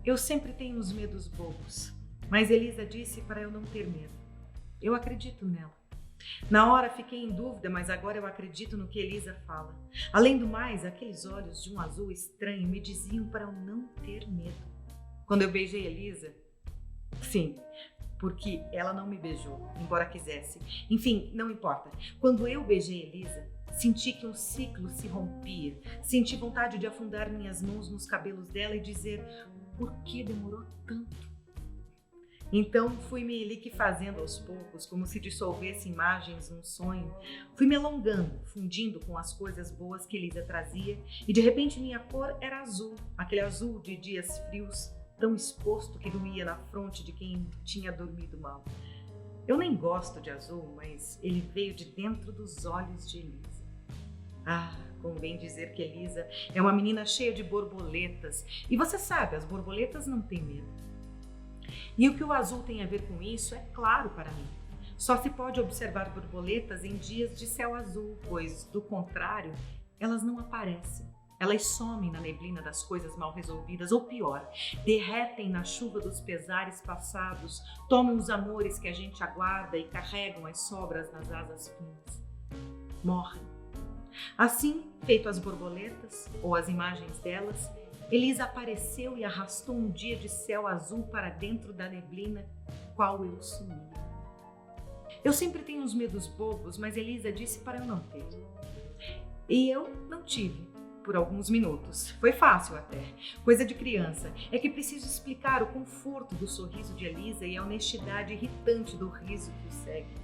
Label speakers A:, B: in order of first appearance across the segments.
A: Eu sempre tenho uns medos bobos, mas Elisa disse para eu não ter medo. Eu acredito nela. Na hora fiquei em dúvida, mas agora eu acredito no que Elisa fala. Além do mais, aqueles olhos de um azul estranho me diziam para eu não ter medo. Quando eu beijei Elisa, sim, porque ela não me beijou, embora quisesse. Enfim, não importa. Quando eu beijei Elisa, senti que um ciclo se rompia. Senti vontade de afundar minhas mãos nos cabelos dela e dizer: por que demorou tanto? Então fui me liquefazendo aos poucos, como se dissolvesse imagens num sonho. Fui me alongando, fundindo com as coisas boas que Elisa trazia, e de repente minha cor era azul, aquele azul de dias frios, tão exposto que doía na fronte de quem tinha dormido mal. Eu nem gosto de azul, mas ele veio de dentro dos olhos de Elisa. Ah, convém dizer que Elisa é uma menina cheia de borboletas, e você sabe, as borboletas não têm medo. E o que o azul tem a ver com isso é claro para mim. Só se pode observar borboletas em dias de céu azul, pois, do contrário, elas não aparecem. Elas somem na neblina das coisas mal resolvidas, ou pior, derretem na chuva dos pesares passados, tomam os amores que a gente aguarda e carregam as sobras nas asas finas. Morrem. Assim, feito as borboletas, ou as imagens delas, Elisa apareceu e arrastou um dia de céu azul para dentro da neblina, qual eu sumi. Eu sempre tenho uns medos bobos, mas Elisa disse para eu não ter. E eu não tive, por alguns minutos. Foi fácil até, coisa de criança. É que preciso explicar o conforto do sorriso de Elisa e a honestidade irritante do riso que o segue.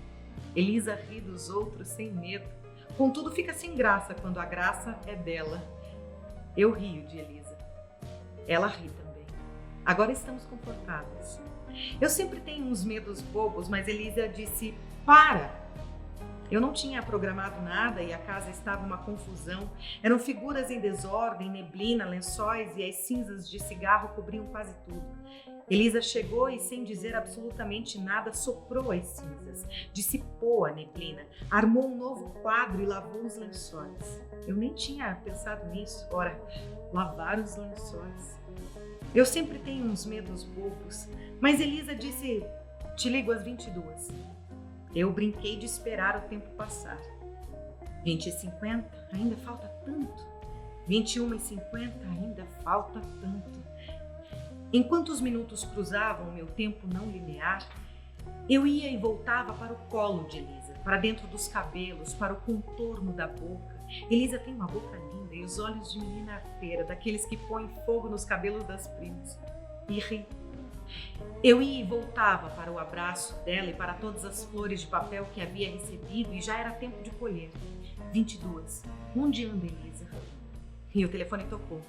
A: Elisa ri dos outros sem medo. Contudo, fica sem graça quando a graça é dela. Eu rio de Elisa. Ela ri também. Agora estamos confortáveis. Eu sempre tenho uns medos bobos, mas Elisa disse: para! Eu não tinha programado nada e a casa estava uma confusão. Eram figuras em desordem, neblina, lençóis e as cinzas de cigarro cobriam quase tudo. Elisa chegou e, sem dizer absolutamente nada, soprou as cinzas, dissipou a neblina, armou um novo quadro e lavou os lençóis. Eu nem tinha pensado nisso. Ora, lavar os lençóis. Eu sempre tenho uns medos bobos, mas Elisa disse: te ligo às 22. Eu brinquei de esperar o tempo passar. 20h50, ainda falta tanto. 21h50, ainda falta tanto. Enquanto os minutos cruzavam o meu tempo não linear, eu ia e voltava para o colo de Elisa, para dentro dos cabelos, para o contorno da boca. Elisa tem uma boca linda e os olhos de menina arteira, daqueles que põem fogo nos cabelos das primas. E ri. Eu ia e voltava para o abraço dela e para todas as flores de papel que havia recebido e já era tempo de colher. 22. Onde anda Elisa? E o telefone tocou.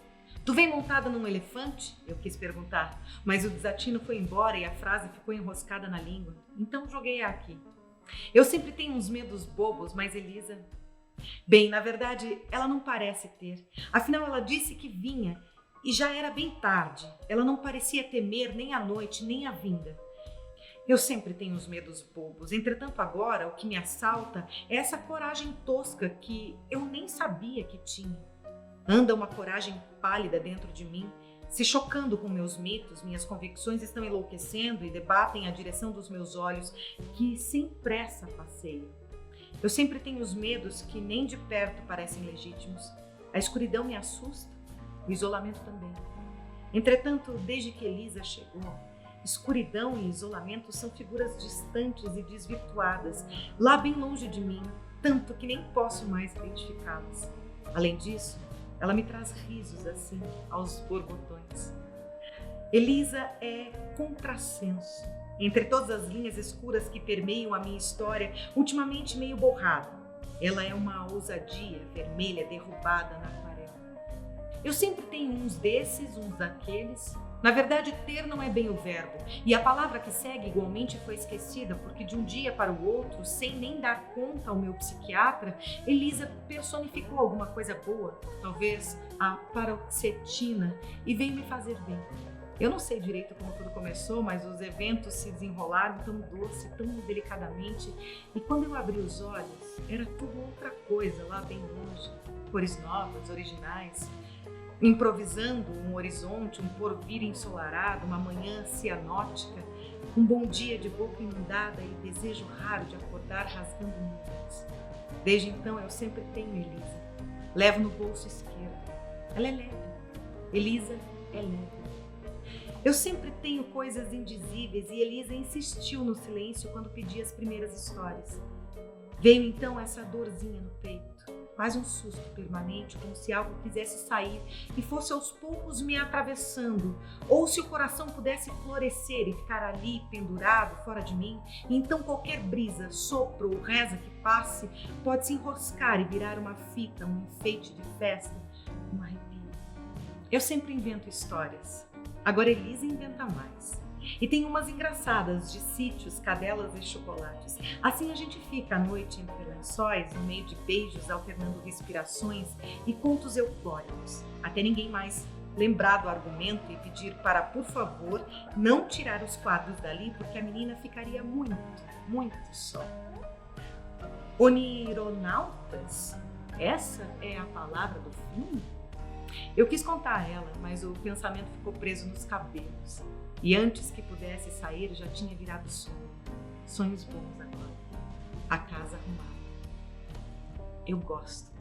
A: Tu vem montada num elefante? Eu quis perguntar, mas o desatino foi embora e a frase ficou enroscada na língua. Então joguei-a aqui. Eu sempre tenho uns medos bobos, mas Elisa... Bem, na verdade, ela não parece ter. Afinal, ela disse que vinha e já era bem tarde. Ela não parecia temer nem a noite, nem a vinda. Eu sempre tenho uns medos bobos. Entretanto, agora, o que me assalta é essa coragem tosca que eu nem sabia que tinha. Anda uma coragem pálida dentro de mim, se chocando com meus mitos, minhas convicções estão enlouquecendo e debatem a direção dos meus olhos, que sem pressa passeiam. Eu sempre tenho os medos que nem de perto parecem legítimos. A escuridão me assusta, o isolamento também. Entretanto, desde que Elisa chegou, escuridão e isolamento são figuras distantes e desvirtuadas, lá bem longe de mim, tanto que nem posso mais identificá-las. Além disso, ela me traz risos assim, aos borbotões. Elisa é contrassenso. Entre todas as linhas escuras que permeiam a minha história, ultimamente meio borrada, ela é uma ousadia vermelha derrubada na aquarela. Eu sempre tenho uns desses, uns daqueles. Na verdade, ter não é bem o verbo, e a palavra que segue igualmente foi esquecida, porque de um dia para o outro, sem nem dar conta ao meu psiquiatra, Elisa personificou alguma coisa boa, talvez a paroxetina, e veio me fazer bem. Eu não sei direito como tudo começou, mas os eventos se desenrolaram tão doce, tão delicadamente, e quando eu abri os olhos, era tudo outra coisa lá bem longe, cores novas, originais. improvisando um horizonte, um porvir ensolarado, uma manhã cianótica, um bom dia de boca inundada e desejo raro de acordar rasgando nuvens. Desde então eu sempre tenho Elisa. Levo no bolso esquerdo. Ela é leve. Elisa é leve. Eu sempre tenho coisas indizíveis e Elisa insistiu no silêncio quando pedi as primeiras histórias. Veio então essa dorzinha no peito, quase um susto permanente, como se algo quisesse sair e fosse aos poucos me atravessando, ou se o coração pudesse florescer e ficar ali pendurado fora de mim, e então qualquer brisa, sopro ou reza que passe pode se enroscar e virar uma fita, um enfeite de festa, um arrepio. Eu sempre invento histórias. Agora Elisa inventa mais. E tem umas engraçadas de sítios, cadelas e chocolates. Assim a gente fica à noite entre lençóis, no meio de beijos, alternando respirações e contos eufóricos. Até ninguém mais lembrar do argumento e pedir para, por favor, não tirar os quadros dali, porque a menina ficaria muito, muito só. Onironautas? Essa é a palavra do fim? Eu quis contar a ela, mas o pensamento ficou preso nos cabelos. E antes que pudesse sair, já tinha virado sonho. Sonhos bons agora. A casa arrumada. Eu gosto.